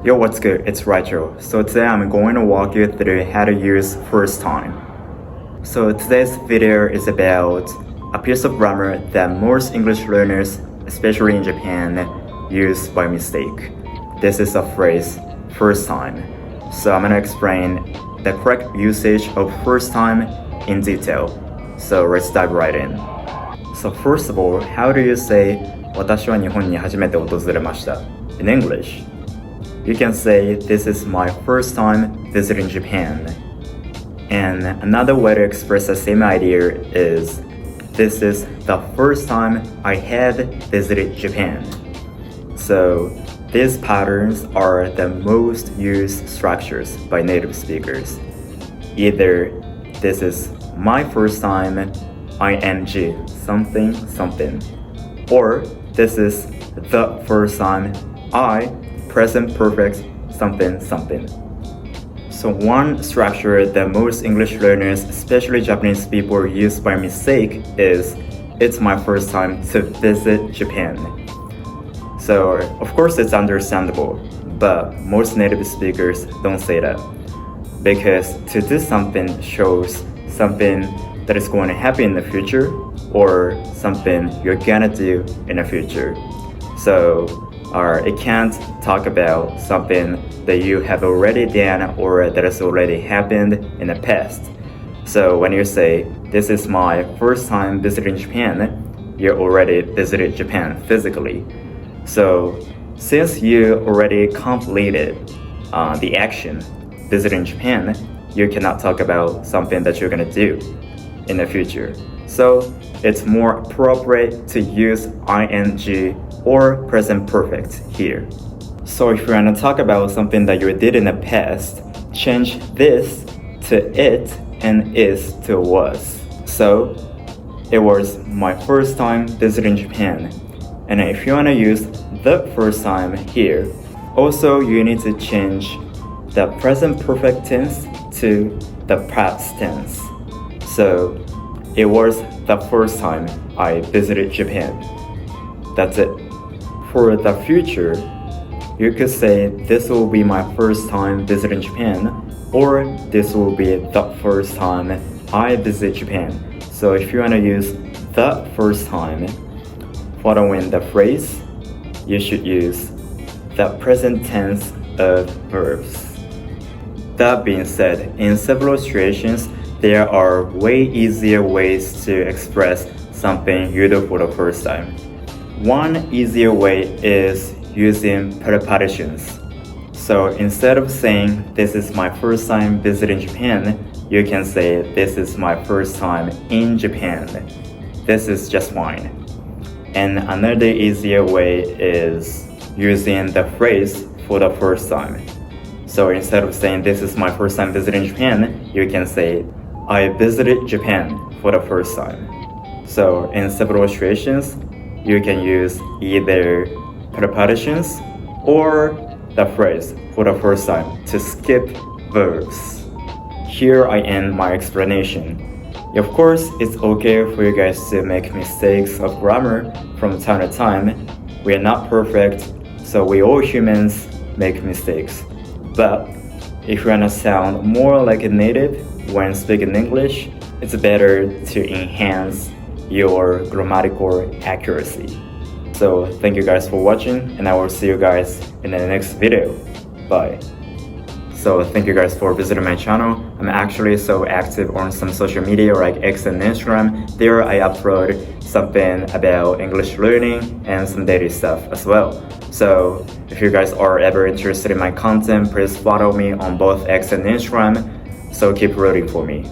Yo, what's good? It's Rachel. So today I'm going to walk you through how to use first time. So today's video is about a piece of grammar that most English learners, especially in Japan, use by mistake. This is the phrase first time. So I'm going to explain the correct usage of first time in detail. So let's dive right in. So first of all, how do you say 私は日本に初めて訪れました in English?You can say, this is my first time visiting Japan. And another way to express the same idea is, this is the first time I have visited Japan. So these patterns are the most used structures by native speakers. Either this is my first time, ing, something, something. Or this is the first time, present perfect something something. So one structure that most English learners, especially Japanese people, use by mistake is, it's my first time to visit Japan. So of course it's understandable, but most native speakers don't say that. Because to do something shows something that is going to happen in the future or something you're gonna do in the future. So it can't talk about something that you have already done or that has already happened in the past. So when you say, this is my first time visiting Japan, you already visited Japan physically. So since you already completed the action, visiting Japan, you cannot talk about something that you're gonna do in the future. So it's more appropriate to use ing or present perfect here. So if you're gonna talk about something that you did in the past, change this to it and is to was. So it was my first time visiting Japan. And if you wanna use the first time here, also you need to change the present perfect tense to the past tense. So it was the first time I visited Japan. That's it. For the future, you could say, this will be my first time visiting Japan, or this will be the first time I visit Japan. So if you want to use the first time following the phrase, you should use the present tense of verbs. That being said, in several situations, there are way easier ways to express something you do for the first time. One easier way is using prepositions. So instead of saying, this is my first time visiting Japan, you can say, this is my first time in Japan. This is just fine. And another easier way is using the phrase for the first time. So instead of saying, this is my first time visiting Japan, you can say, I visited Japan for the first time. So in several situations, you can use either prepositions or the phrase for the first time to skip verbs. Here I end my explanation. Of course, it's okay for you guys to make mistakes of grammar from time to time. We are not perfect, so we all humans make mistakes. But if you want to sound more like a native when speaking English, it's better to enhance your grammatical accuracy. So thank you guys for watching, and I will see you guys in the next video. Bye. So thank you guys for visiting my channel. I'm actually so active on some social media like X and Instagram. There I upload something about English learning and some daily stuff as well. So if you guys are ever interested in my content, please follow me on both X and Instagram. So keep rooting for me.